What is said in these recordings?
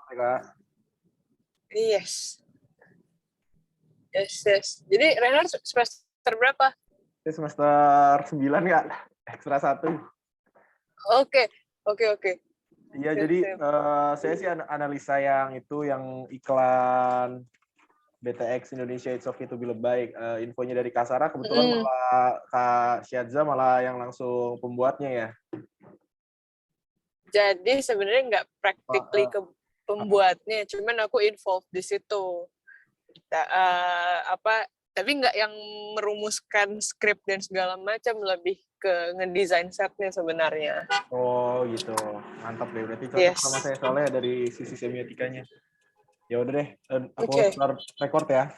Kak. Yes. Jadi Reinhard semester berapa? Semester 9 Kak, ekstra 1. Oke. Iya, jadi saya sih analisa yang iklan BTX Indonesia It's Okay to be Lebay. Infonya dari Kasara, kebetulan malah Kak Syadza malah yang langsung pembuatnya ya. Jadi sebenarnya nggak practically ke pembuatnya, cuman aku involved di situ. Tapi nggak yang merumuskan skrip dan segala macam, lebih ke ngedesain setnya sebenarnya. Oh gitu, mantap deh. Berarti cocok sama saya soalnya dari sisi semiotikanya. Ya udah deh, aku start record ya.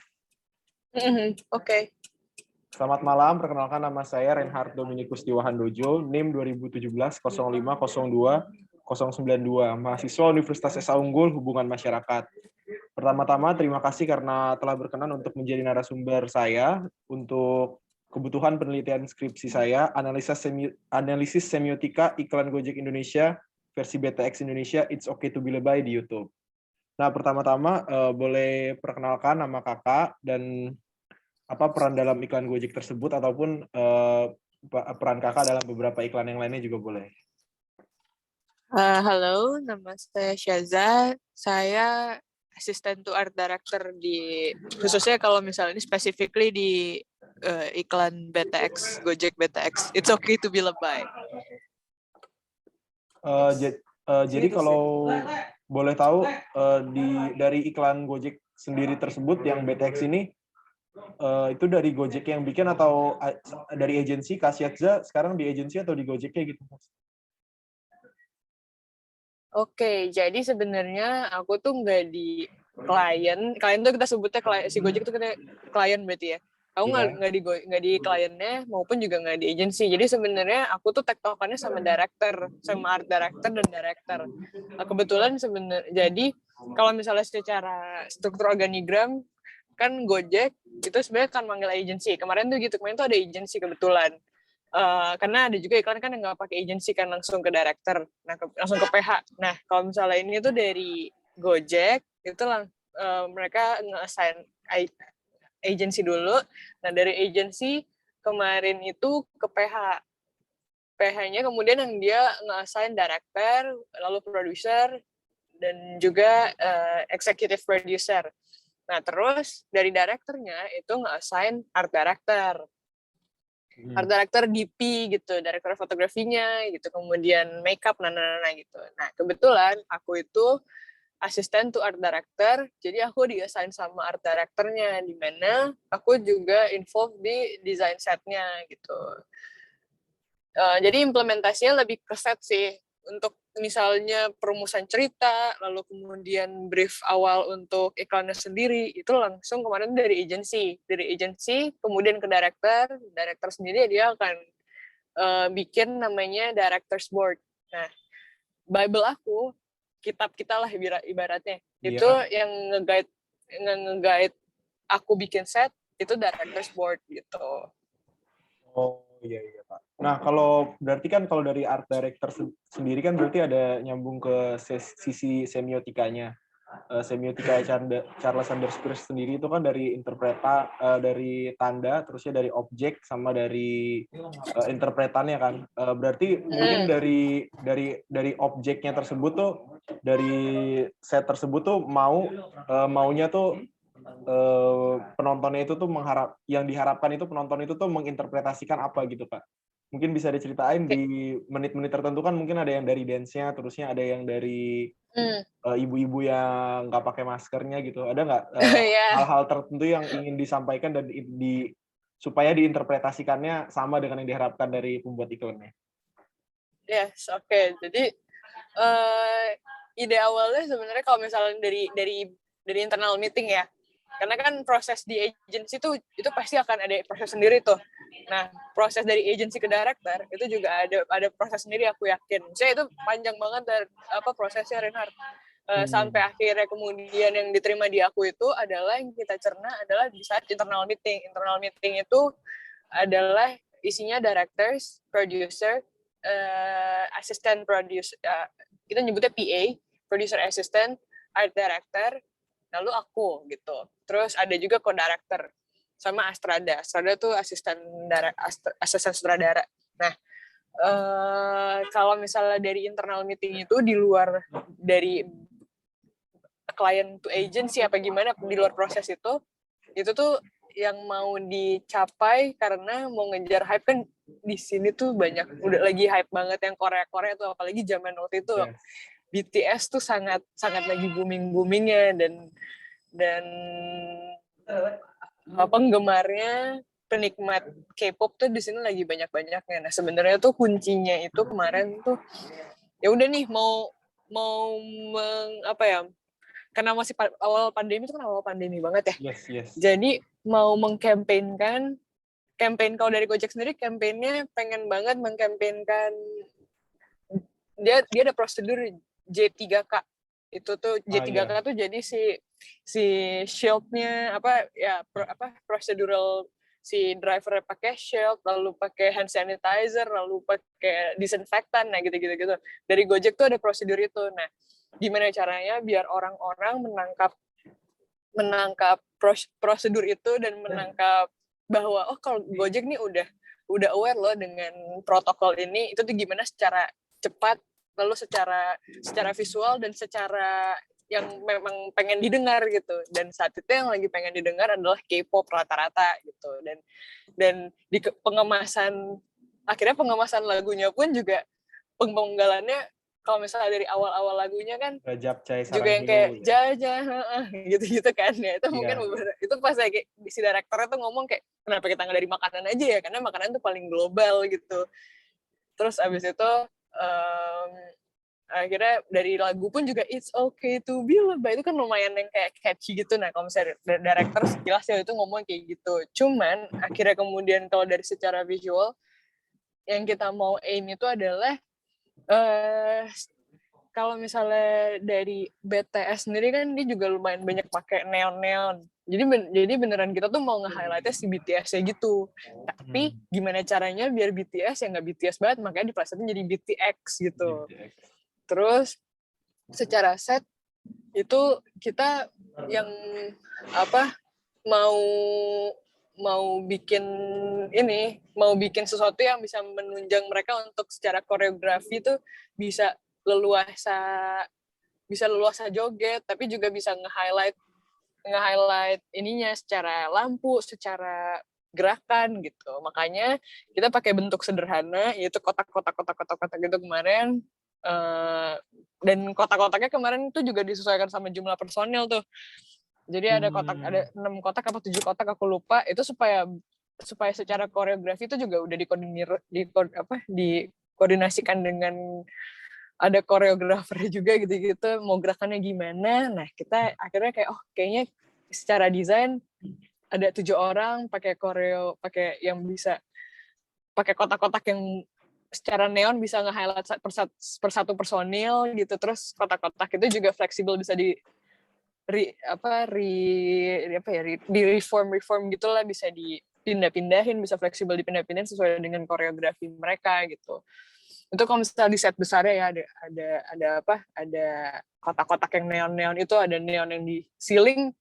Oke. Selamat malam, perkenalkan nama saya Reinhard Dominikus Handojo, NIM 2017-05-02-092, mahasiswa Universitas Esa Unggul Hubungan Masyarakat. Pertama-tama, terima kasih karena telah berkenan untuk menjadi narasumber saya untuk kebutuhan penelitian skripsi saya, analisis semiotika iklan Gojek Indonesia versi BTX Indonesia It's Okay to be Lebay di YouTube. Nah, pertama-tama boleh perkenalkan nama kakak dan apa peran dalam iklan Gojek tersebut ataupun peran kakak dalam beberapa iklan yang lainnya juga boleh. Halo, nama saya Syaza. Saya asisten to art director khususnya kalau misalnya ini specifically di iklan BTX, Gojek BTX. It's Okay to be Lebay. Jadi kalau boleh tahu dari iklan Gojek sendiri tersebut yang BTX ini itu dari Gojek yang bikin atau dari agensi Kak Syadza sekarang di agensi atau di Gojeknya gitu? Oke, jadi sebenarnya aku tuh nggak di klien tuh kita sebutnya si Gojek tuh kita klien berarti ya. Aku nggak di kliennya maupun juga nggak di agensi. Jadi sebenarnya aku tuh tektokannya sama art director dan director. Kebetulan jadi kalau misalnya secara struktur organigram kan Gojek itu sebenarnya kan manggil agensi. Kemarin tuh ada agensi kebetulan. Karena ada juga iklan kan yang nggak pakai agensi kan langsung ke director, langsung ke PH. Nah kalau misalnya ini tuh dari Gojek itu mereka nge-assign agensi dulu. Nah dari agensi kemarin itu ke PH. PH-nya kemudian yang dia nge-assign director, lalu producer, dan juga executive producer. Nah terus dari directornya itu nge-assign art director. Art director DP gitu, director fotografinya gitu, kemudian makeup, gitu. Nah kebetulan aku itu asisten to art director, jadi aku di-assign sama art directornya, di mana aku juga involved di design setnya gitu. Jadi implementasinya lebih ke set sih, untuk misalnya perumusan cerita, lalu kemudian brief awal untuk iklannya sendiri, itu langsung kemarin dari agensi, kemudian ke director sendiri dia akan bikin namanya director's board. Nah, Bible aku, kitab kita lah ibaratnya, itu yang nge-guide aku bikin set, itu director's board gitu. Oh iya Pak. Nah kalau berarti kan kalau dari art director sendiri kan berarti ada nyambung ke sisi semiotikanya. Semiotika Charles Sanders Peirce sendiri itu kan dari dari tanda, terusnya dari objek sama dari interpretannya kan. Berarti mungkin dari objeknya tersebut tuh, dari set tersebut tuh maunya tuh penontonnya itu tuh yang diharapkan itu penonton itu tuh menginterpretasikan apa gitu Kak. Mungkin bisa diceritain di menit-menit tertentu kan mungkin ada yang dari dance-nya, terusnya ada yang dari ibu-ibu yang nggak pakai maskernya gitu. Ada nggak hal-hal tertentu yang ingin disampaikan dan supaya diinterpretasikannya sama dengan yang diharapkan dari pembuat iklannya? Yes, oke. Jadi ide awalnya sebenarnya kalau misalnya dari internal meeting ya, karena kan proses di agency itu pasti akan ada proses sendiri tuh. Nah, proses dari agency ke director itu juga ada proses sendiri, aku yakin. Saya itu panjang banget dari prosesnya, Reinhard. Sampai akhirnya kemudian yang diterima di aku itu adalah yang kita cerna adalah di saat internal meeting. Internal meeting itu adalah isinya directors, producer, assistant producer, kita nyebutnya PA, producer assistant, art director, lalu aku gitu. Terus ada juga co-director sama Astrada. Astrada tuh asisten sutradara. Nah, kalau misalnya dari internal meeting itu di luar dari client to agency apa gimana di luar proses itu tuh yang mau dicapai karena mau ngejar hype kan di sini tuh banyak udah lagi hype banget yang Korea tuh apalagi zaman waktu itu BTS tuh sangat lagi boomingnya dan penggemarnya penikmat K-pop tuh di sini lagi banyak-banyaknya. Nah sebenarnya tuh kuncinya itu kemarin tuh ya udah nih mau karena masih awal pandemi banget ya. Yes. Jadi mau campaign kalau dari Gojek sendiri campaignnya pengen banget mengkampanyekan dia ada prosedur J3K. Itu tuh J3K tuh jadi si shield-nya prosedural si driver pakai shield, lalu pakai hand sanitizer, lalu pakai disinfektan, nah gitu. Dari Gojek tuh ada prosedur itu. Nah, gimana caranya biar orang-orang menangkap prosedur itu dan menangkap bahwa kalau Gojek nih udah aware loh dengan protokol ini, itu tuh gimana secara cepat, lalu secara visual dan secara yang memang pengen didengar gitu. Dan saat itu yang lagi pengen didengar adalah K-pop rata-rata gitu. Dan di akhirnya pengemasan lagunya pun juga penggalannya kalau misalnya dari awal-awal lagunya kan juga yang kayak jaja gitu kan ya itu mungkin itu pas kayak si direkturnya tuh ngomong kayak kenapa kita nggak dari makanan aja ya karena makanan tuh paling global gitu. Terus abis itu akhirnya dari lagu pun juga It's Okay to Be Loved itu kan lumayan yang kayak catchy gitu. Nah kalau misalnya director jelas ya itu ngomong kayak gitu. Cuman akhirnya kemudian kalau dari secara visual yang kita mau aim itu adalah kalau misalnya dari BTS sendiri kan dia juga lumayan banyak pakai neon. Jadi beneran kita tuh mau nge-highlight-nya si BTS-nya gitu. Tapi gimana caranya biar BTS yang nggak BTS banget, makanya diplesetin jadi BTX gitu. Terus secara set itu kita yang mau bikin sesuatu yang bisa menunjang mereka untuk secara koreografi tuh bisa leluasa joget, tapi juga bisa nge-highlight ininya secara lampu, secara gerakan gitu. Makanya kita pakai bentuk sederhana, yaitu kotak-kotak gitu kemarin. Dan kotak-kotaknya kemarin itu juga disesuaikan sama jumlah personel tuh. Jadi ada 6 kotak apa 7 kotak aku lupa, itu supaya secara koreografi itu juga udah dikoordinasikan dengan ada koreografer juga gitu mau gerakannya gimana. Nah kita akhirnya kayak kayaknya secara desain ada 7 orang pakai yang bisa pakai kotak-kotak yang secara neon bisa nge-highlight persatu personil gitu. Terus kotak-kotak itu juga fleksibel, bisa di reform gitulah, bisa dipindah-pindahin, bisa fleksibel dipindah-pindahin sesuai dengan koreografi mereka gitu. Itu kalau misalnya di set besarnya ya ada kotak-kotak yang neon itu, ada neon yang di ceiling.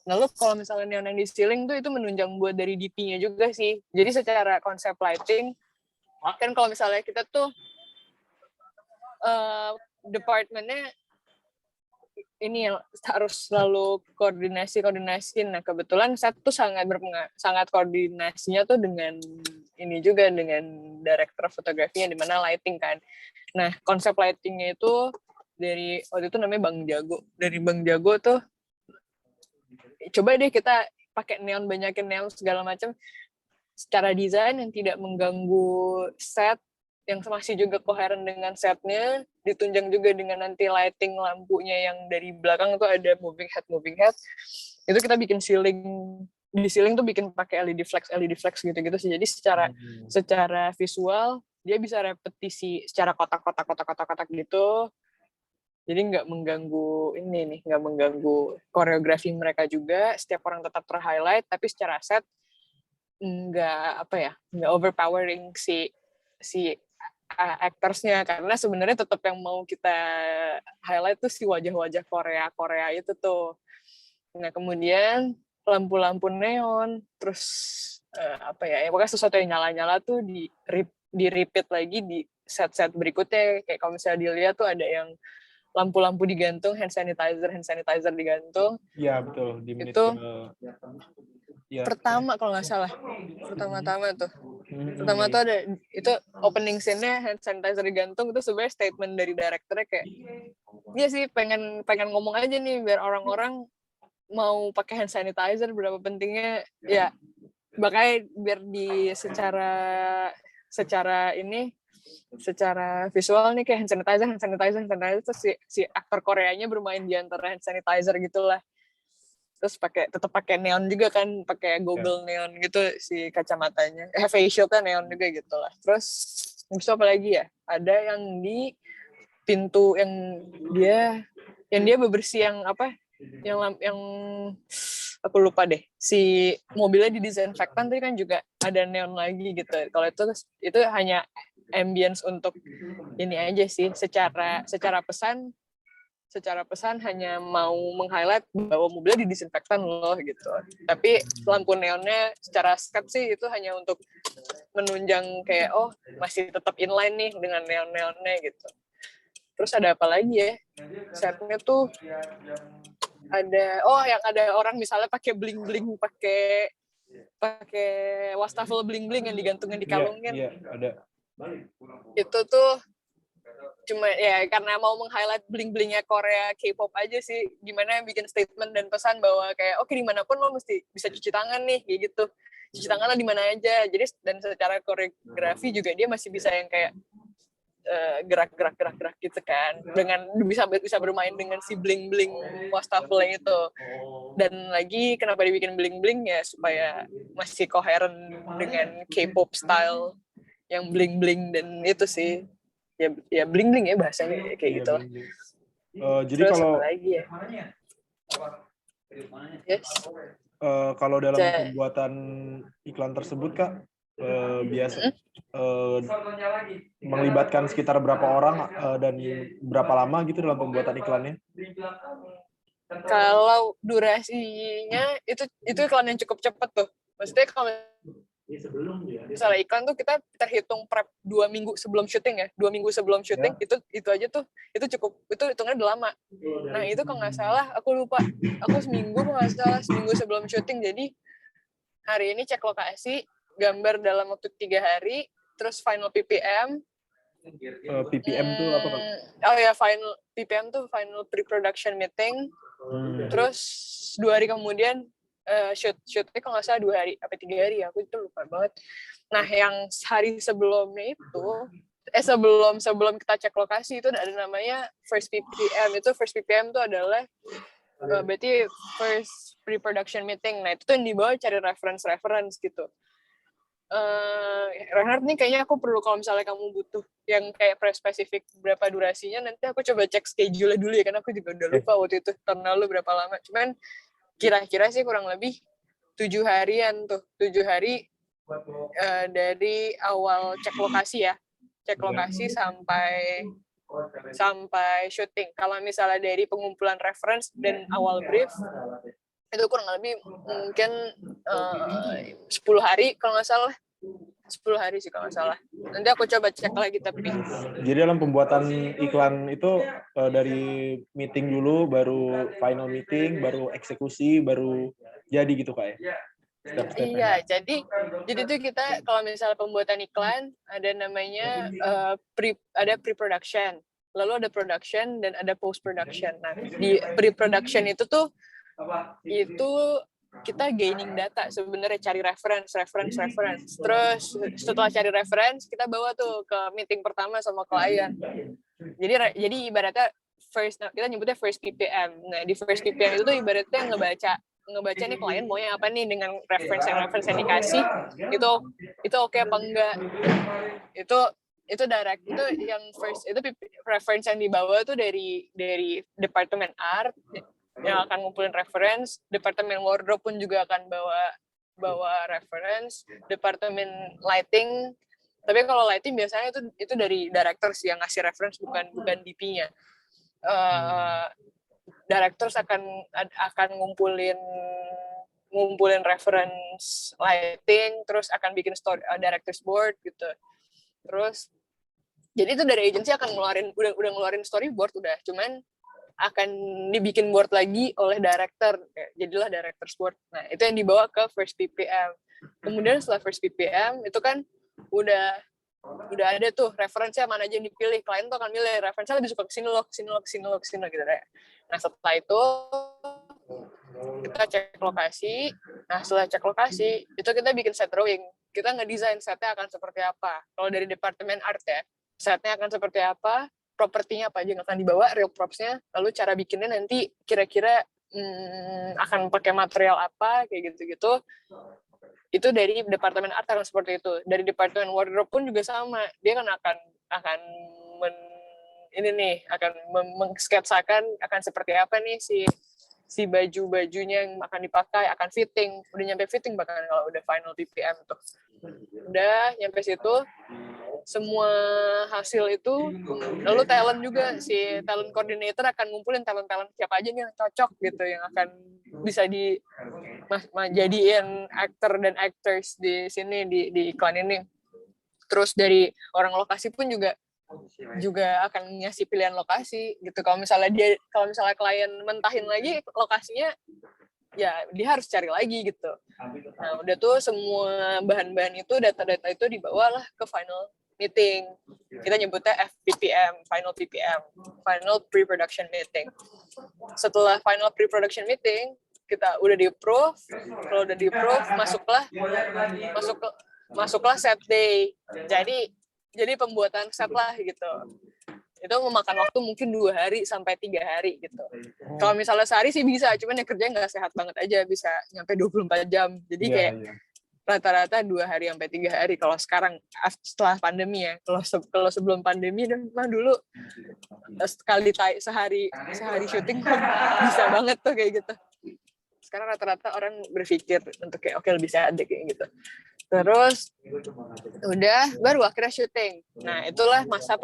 Lalu kalau misalnya neon yang di ceiling tuh itu menunjang buat dari DP-nya juga sih. Jadi secara konsep lighting kan kalau misalnya kita tuh department-nya ini harus selalu koordinasi. Nah kebetulan saya tuh sangat koordinasinya tuh dengan ini juga dengan director fotografinya di mana lighting kan. Nah konsep lightingnya itu dari waktu itu namanya Bang Jago. Dari Bang Jago tuh coba deh kita pakai neon, banyakin neon segala macam secara desain yang tidak mengganggu set, yang masih juga koheren dengan setnya, ditunjang juga dengan nanti lighting lampunya yang dari belakang itu ada moving head. Itu kita bikin di ceiling tuh bikin pakai LED flex gitu sih. Jadi secara visual dia bisa repetisi secara kotak-kotak gitu. Jadi nggak mengganggu koreografi mereka juga. Setiap orang tetap ter-highlight, tapi secara set nggak overpowering si actors-nya, karena sebenarnya tetap yang mau kita highlight tuh si wajah-wajah Korea itu tuh. Nah kemudian lampu-lampu neon, terus apa ya pokoknya sesuatu yang nyala-nyala tuh di repeat lagi di set-set berikutnya. Kayak kalau misalnya dilihat tuh ada yang lampu-lampu digantung, hand sanitizer digantung. Iya betul, di menit itu ya. pertama kalau nggak salah, pertama-tama tuh ada itu opening scene-nya hand sanitizer digantung. Itu sebenarnya statement dari direkturnya kayak dia sih pengen ngomong aja nih biar orang-orang mau pakai hand sanitizer berapa pentingnya ya, makanya biar di secara visual nih kayak hand sanitizer terus si aktor Koreanya bermain di antara hand sanitizer gitulah. Terus tetap pakai neon juga kan, pakai goggle neon gitu si kacamatanya, face shieldnya neon juga gitu lah. Terus apa lagi ya, ada yang di pintu yang dia bebersih yang apa yang aku lupa deh, si mobilnya didisinfektan tadi kan juga ada neon lagi gitu. Kalau itu hanya ambience untuk ini aja sih, secara pesan hanya mau meng-highlight bahwa mobilnya didisinfektan loh gitu. Tapi lampu neonnya secara sket sih itu hanya untuk menunjang kayak masih tetap inline nih dengan neon-neonnya gitu. Terus ada apa lagi ya? Setnya tuh ada yang ada orang misalnya pakai bling-bling, pakai wastafel bling-bling yang digantungin di kalungin. Iya, ada. Itu tuh cuma ya karena mau meng-highlight bling-blingnya Korea K-pop aja sih, gimana bikin statement dan pesan bahwa kayak oke dimanapun lo mesti bisa cuci tangan nih kayak gitu, cuci tangan lo di mana aja. Jadi dan secara koreografi juga dia masih bisa yang kayak gerak gitu kan, dengan bisa bermain dengan si bling-bling wastafel itu. Dan lagi kenapa dibikin bling-bling ya supaya masih koheren dengan K-pop style yang bling-bling, dan itu sih ya bling-bling ya bahasanya kayak gitu lah. Jadi terus kalau apa lagi ya? Yes. Kalau dalam pembuatan iklan tersebut Kak, biasa melibatkan sekitar berapa orang dan berapa lama gitu dalam pembuatan iklannya? Kalau durasinya itu iklan yang cukup cepat tuh. Maksudnya kalau misalnya iklan tuh kita terhitung prep 2 minggu sebelum syuting ya. 2 minggu sebelum syuting itu aja tuh itu cukup, itu hitungannya udah lama. Nah itu kalau nggak salah aku lupa, aku seminggu sebelum syuting. Jadi hari ini cek lokasi, gambar dalam waktu 3 hari, terus final PPM. PPM tuh apa Pak? Oh ya, final PPM tuh final pre-production meeting. Terus 2 hari kemudian shootnya kalau nggak salah 2 hari apa 3 hari ya, aku itu lupa banget. Nah yang hari sebelumnya itu sebelum kita cek lokasi itu ada namanya first PPM. Itu first PPM tuh adalah berarti first pre-production meeting. Nah itu tuh yang dibawa cari reference gitu. Reinhard nih kayaknya aku perlu, kalau misalnya kamu butuh yang kayak spesifik berapa durasinya, nanti aku coba cek schedule dulu ya, karena aku juga udah lupa waktu itu tahun lalu berapa lama. Cuman kira-kira sih kurang lebih 7 harian tuh, 7 hari dari awal cek lokasi sampai syuting. Kalau misalnya dari pengumpulan reference dan awal brief itu kurang lebih mungkin 10 hari kalau nggak salah. 10 hari sih kalau nggak salah. Nanti aku coba cek lagi tapi. Jadi dalam pembuatan iklan itu dari meeting dulu, baru final meeting, baru eksekusi, baru jadi gitu Kak ya? Iya, jadi tuh kita kalau misalnya pembuatan iklan ada namanya ada pre-production, lalu ada production dan ada post-production. Nah di pre-production itu kita gaining data sebenarnya, cari reference. Terus setelah cari reference kita bawa tuh ke meeting pertama sama klien. Jadi ibaratnya kita nyebutnya first PPM. Nah di first PPM itu tuh ibaratnya ngebaca nih klien maunya apa nih dengan reference yang dikasih, itu oke apa enggak. Itu direct, itu yang first itu reference yang dibawa tuh dari departemen art yang akan ngumpulin reference, departemen wardrobe pun juga akan bawa reference, departemen lighting Tapi kalau lighting biasanya itu dari directors yang ngasih reference, bukan DP-nya. Directors akan ngumpulin reference lighting, terus akan bikin story directors board gitu. Terus jadi itu dari agensi akan udah ngeluarin storyboard udah, cuman akan dibikin board lagi oleh director, jadilah director's board. Nah, itu yang dibawa ke first PPM. Kemudian setelah first PPM itu kan udah ada tuh referensinya mana aja yang dipilih. Klien tuh akan milih referensinya lebih suka kesini loh gitu deh. Nah, setelah itu kita cek lokasi. Nah, setelah cek lokasi itu kita bikin set drawing. Kita ngedesain setnya akan seperti apa. Kalau dari departemen art ya, setnya akan seperti apa, propertinya apa aja yang akan dibawa, real props-nya, lalu cara bikinnya nanti kira-kira akan pakai material apa, kayak gitu-gitu. Itu dari departemen art akan seperti itu. Dari departemen wardrobe pun juga sama. Dia kan akan mengsketsakan akan seperti apa nih si baju-bajunya yang akan dipakai, akan fitting. Udah nyampe fitting bahkan kalau udah final PPM tuh. Udah nyampe situ, semua hasil itu, lalu talent juga, si talent coordinator akan ngumpulin talent siapa aja nih yang cocok gitu, yang akan bisa jadiin actor dan actors di sini, di iklan ini. Terus dari orang lokasi pun juga akan ngasih pilihan lokasi gitu. Kalau misalnya klien mentahin lagi lokasinya, ya dia harus cari lagi gitu. Nah, udah tuh semua bahan-bahan itu, data-data itu dibawalah ke final meeting. Kita nyebutnya FPPM, final PPM, final pre-production meeting. Setelah final pre-production meeting, kita udah di-approve. Kalau udah di-approve, masuklah set day. Jadi pembuatan set lah gitu. Itu memakan waktu mungkin 2 hari sampai 3 hari gitu. Kalau misalnya sehari sih bisa, cuman yang kerja nggak sehat banget aja, bisa nyampe 24 jam. Jadi rata-rata 2 hari sampai 3 hari kalau sekarang setelah pandemi ya. Kalau sebelum pandemi mah dulu sekali sehari syuting bisa banget tuh kayak gitu. Sekarang rata-rata orang berpikir untuk kayak oke, lebih sehat deh kayak gitu. Terus udah baru akhirnya syuting. Nah, itulah masa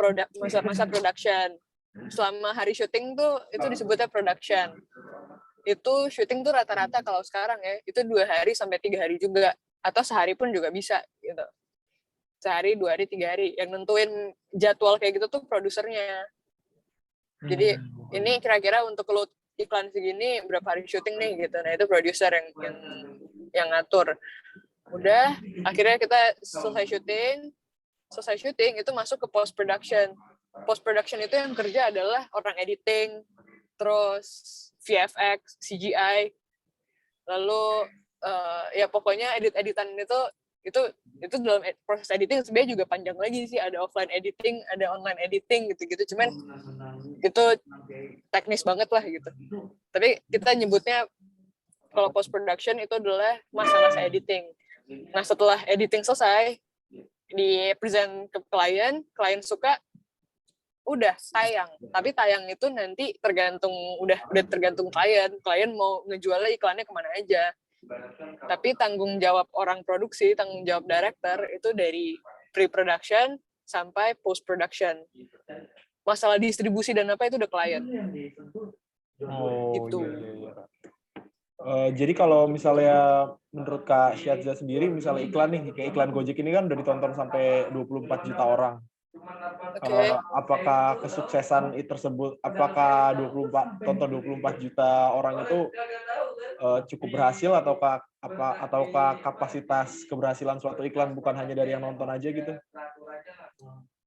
production. Selama hari syuting tuh itu disebutnya production. Itu syuting tuh rata-rata kalau sekarang ya, itu 2 hari sampai 3 hari juga, atau sehari pun juga bisa gitu. Sehari, 2 hari, 3 hari. Yang nentuin jadwal kayak gitu tuh produsernya. Jadi ini kira-kira untuk load iklan segini berapa hari syuting nih gitu. Nah, itu produser yang ngatur. Udah, akhirnya kita selesai syuting itu masuk ke post production. Post production itu yang kerja adalah orang editing, terus VFX, CGI, lalu ya pokoknya editan itu dalam proses editing sebenarnya juga panjang lagi sih, ada offline editing, ada online editing gitu-gitu, cuman itu teknis banget lah gitu. Tapi kita nyebutnya kalau post production itu adalah masa-masa editing. Nah, setelah editing selesai, di present ke klien suka, udah tayang. Tapi tayang itu nanti udah tergantung klien mau ngejualnya iklannya kemana aja. Tapi tanggung jawab orang produksi, tanggung jawab director itu dari pre-production sampai post-production. Masalah distribusi dan apa itu udah klien. Gitu. Iya. Jadi kalau misalnya menurut Kak Syadza sendiri, misalnya iklan nih, kayak iklan Gojek ini kan udah ditonton sampai 24 juta orang. Okay. Apakah kesuksesan tersebut, apakah 24 juta orang itu cukup berhasil, ataukah kapasitas keberhasilan suatu iklan bukan hanya dari yang nonton aja gitu?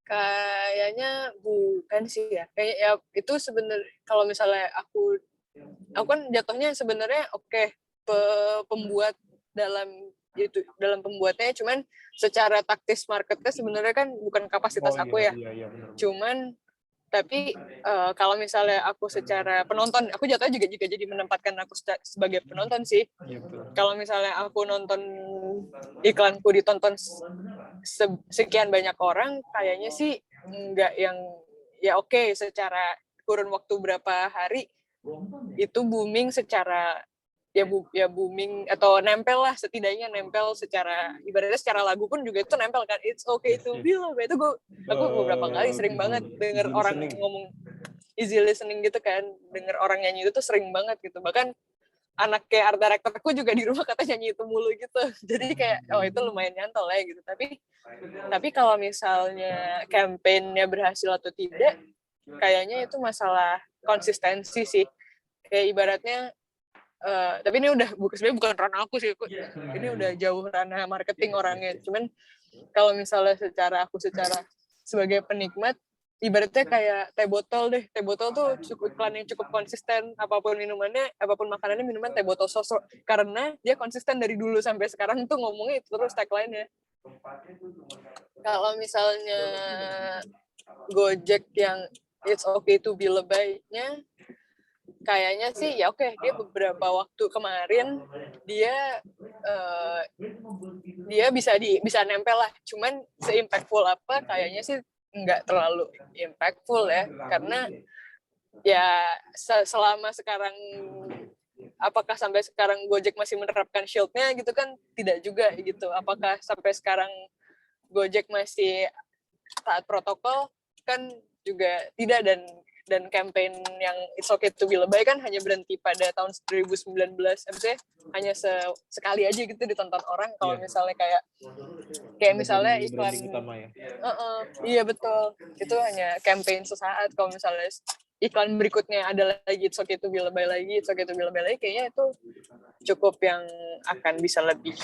Kayaknya bukan sih ya. Kayak ya itu sebenarnya kalau misalnya aku kan jatuhnya sebenarnya pembuat dalam pembuatnya, cuman secara taktis marketnya sebenarnya kan bukan kapasitas aku ya. Iya, cuman tapi kalau misalnya aku secara penonton, aku jatuhnya juga jadi menempatkan aku sebagai penonton sih. Kalau misalnya aku nonton iklanku ditonton sekian banyak orang, kayaknya sih enggak yang ya secara kurun waktu berapa hari itu booming secara ya booming atau nempel lah, setidaknya nempel secara ibaratnya secara lagu pun juga itu nempel kan, it's okay to be low. Itu aku beberapa kali sering banget denger orang ngomong easy listening gitu kan, denger orang nyanyi itu tuh sering banget gitu. Bahkan anak kayak art directorku juga di rumah katanya nyanyi itu mulu gitu. Jadi kayak itu lumayan nyantol ya gitu. Tapi kalau misalnya campaign-nya berhasil atau tidak, kayaknya itu masalah konsistensi sih. Kayak ibaratnya tapi ini udah sebenarnya bukan ranah aku sih, ini udah jauh ranah marketing orangnya. Cuman kalau misalnya secara sebagai penikmat, ibaratnya kayak teh botol tuh cukup iklan yang cukup konsisten, apapun minumannya, apapun makanannya, minuman teh botol sosro, karena dia konsisten dari dulu sampai sekarang tuh ngomongnya itu terus tagline-nya. Kalau misalnya Gojek yang it's okay to be lebay-nya, kayaknya sih ya oke, dia beberapa waktu kemarin dia bisa nempel lah, cuman se-impactful apa kayaknya sih nggak terlalu impactful ya, karena ya selama sekarang, apakah sampai sekarang Gojek masih menerapkan shield-nya gitu kan, tidak juga gitu. Apakah sampai sekarang Gojek masih taat protokol kan juga tidak, dan campaign yang It's Okay to be lebay kan hanya berhenti pada tahun 2019, maksudnya hanya sekali aja gitu ditonton orang. Kalau misalnya kayak misalnya iklan utama ya. Iya betul, itu hanya campaign sesaat. Kalau misalnya iklan berikutnya ada lagi It's Okay to be lebay lagi, kayaknya itu cukup yang akan bisa lebih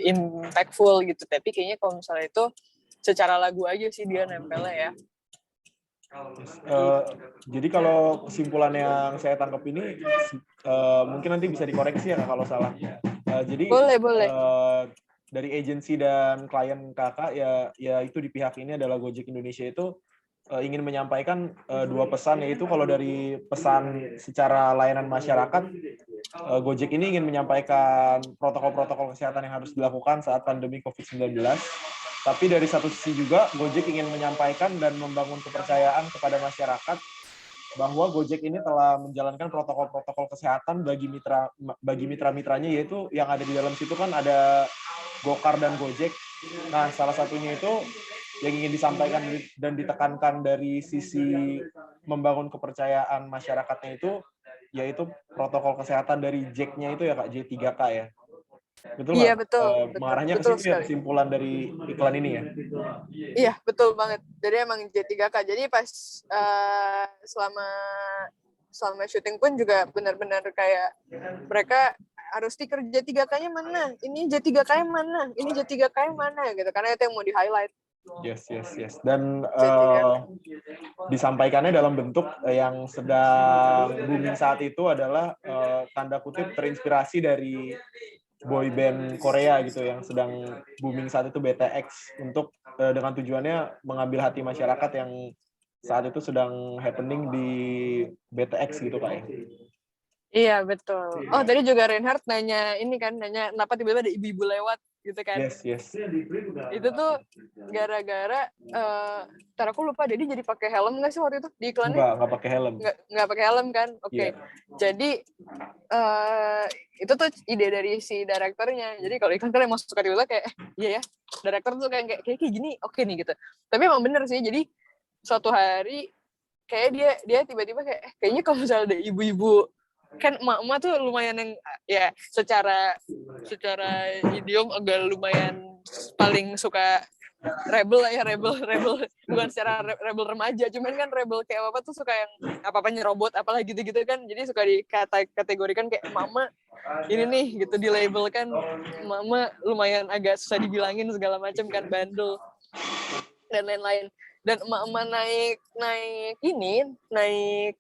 impactful gitu. Tapi kayaknya kalau misalnya itu secara lagu aja sih dia nempelnya ya. Jadi kalau kesimpulan yang saya tangkap ini mungkin nanti bisa dikoreksi ya kalau salah. Jadi boleh. Dari agensi dan klien kakak ya itu di pihak ini adalah Gojek Indonesia itu ingin menyampaikan dua pesan, yaitu kalau dari pesan secara layanan masyarakat, Gojek ini ingin menyampaikan protokol-protokol kesehatan yang harus dilakukan saat pandemi COVID-19. Tapi dari satu sisi juga Gojek ingin menyampaikan dan membangun kepercayaan kepada masyarakat bahwa Gojek ini telah menjalankan protokol-protokol kesehatan bagi mitra-mitranya, yaitu yang ada di dalam situ kan ada Gokar dan Gojek. Nah, salah satunya itu yang ingin disampaikan dan ditekankan dari sisi membangun kepercayaan masyarakatnya itu, yaitu protokol kesehatan dari Jack-nya itu ya Kak, J3K ya. Betul Iya, nggak? betul. Mengarahnya ke situ ya kesimpulan dari iklan ini ya? Iya, betul banget. Jadi emang J3K. Jadi pas selama syuting pun juga benar-benar kayak mereka harus stiker J3K-nya mana? Ini J3K-nya mana? Ini J3K-nya mana? Gitu. Karena itu yang mau di-highlight. Yes. Dan disampaikannya dalam bentuk yang sedang booming saat itu adalah tanda kutip terinspirasi dari boy band Korea gitu yang sedang booming saat itu, BTX, untuk dengan tujuannya mengambil hati masyarakat yang saat itu sedang happening di BTX gitu Kak ya. Iya betul. Oh tadi juga Reinhardt nanya kenapa tiba-tiba ada ibu-ibu lewat gitu kan? Yes. Itu tuh gara-gara ntar aku lupa, jadi pakai helm nggak sih waktu itu di iklannya? Nggak pakai helm. Nggak pakai helm kan? Oke. Yeah. Jadi itu tuh ide dari si direkturnya. Jadi kalau iklan kan emang suka tiba-tiba kayak iya ya, direktur tuh kayak gini oke nih gitu. Tapi emang bener sih. Jadi suatu hari kayak dia tiba-tiba kayak kayaknya kalau misalnya ada ibu-ibu, kan emak-emak tuh lumayan yang ya secara idiom agak lumayan paling suka rebel bukan secara rebel remaja, cuman kan rebel kayak apa tuh suka yang apa-apa nyerobot apalah gitu-gitu kan, jadi suka dikategorikan kayak emak-emak ini nih gitu, di label kan emak-emak lumayan agak susah dibilangin segala macam kan, bandel dan lain-lain. Dan emak-emak naik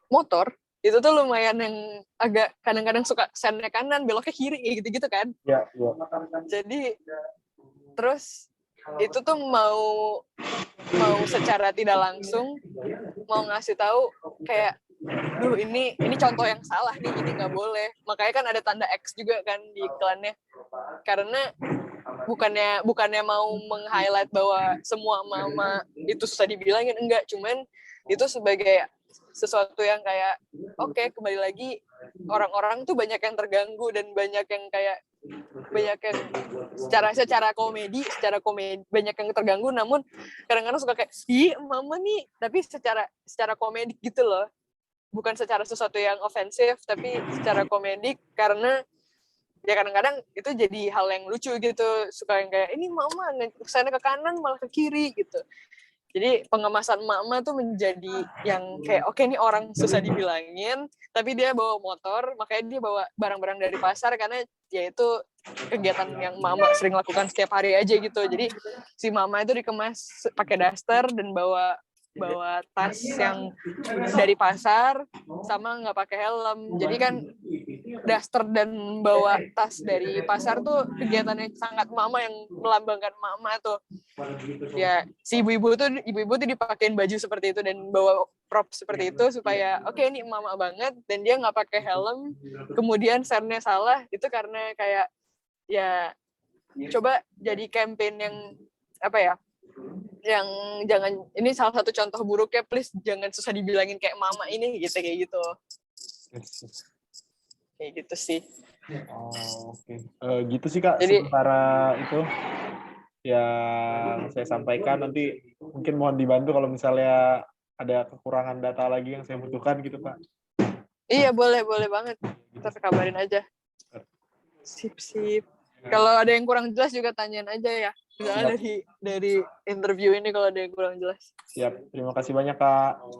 motor itu tuh lumayan yang agak kadang-kadang suka sennya kanan beloknya kiri gitu-gitu kan. Ya. Jadi terus itu tuh mau secara tidak langsung mau ngasih tahu kayak ini contoh yang salah nih, ini nggak boleh. Makanya kan ada tanda X juga kan di iklannya, karena bukannya mau meng-highlight bahwa semua mama itu susah dibilangin, enggak, cuman itu sebagai sesuatu yang kayak oke, kembali lagi orang-orang tuh banyak yang terganggu dan banyak yang secara komedi banyak yang terganggu, namun kadang-kadang suka kayak ih mama nih, tapi secara komedik gitu loh, bukan secara sesuatu yang ofensif tapi secara komedik, karena ya kadang-kadang itu jadi hal yang lucu gitu, suka yang kayak ini mama kesana ke kanan malah ke kiri gitu. Jadi pengemasan mama tuh menjadi yang kayak oke, ini orang susah dibilangin tapi dia bawa motor, makanya dia bawa barang-barang dari pasar karena ya itu kegiatan yang mama sering lakukan setiap hari aja gitu. Jadi si mama itu dikemas pakai daster dan bawa tas yang dari pasar sama nggak pakai helm. Jadi kan daster dan bawa tas dari pasar tuh kegiatannya sangat mama, yang melambangkan mama tuh. Ya si ibu-ibu tuh dipakein baju seperti itu dan bawa prop seperti itu supaya oke, ini mama banget, dan dia nggak pakai helm. Kemudian sernya salah, itu karena kayak ya coba jadi campaign yang apa ya, yang jangan, ini salah satu contoh buruknya, please jangan susah dibilangin kayak mama ini gitu, kayak gitu sih. Oke. Gitu sih Kak, Jadi sementara itu yang saya sampaikan. Nanti mungkin mohon dibantu kalau misalnya ada kekurangan data lagi yang saya butuhkan gitu Pak. iya, boleh banget, ntar kabarin aja. Sip. Kalau ada yang kurang jelas juga tanyain aja ya. Misalnya dari interview ini kalau ada yang kurang jelas. Siap. Terima kasih banyak Kak.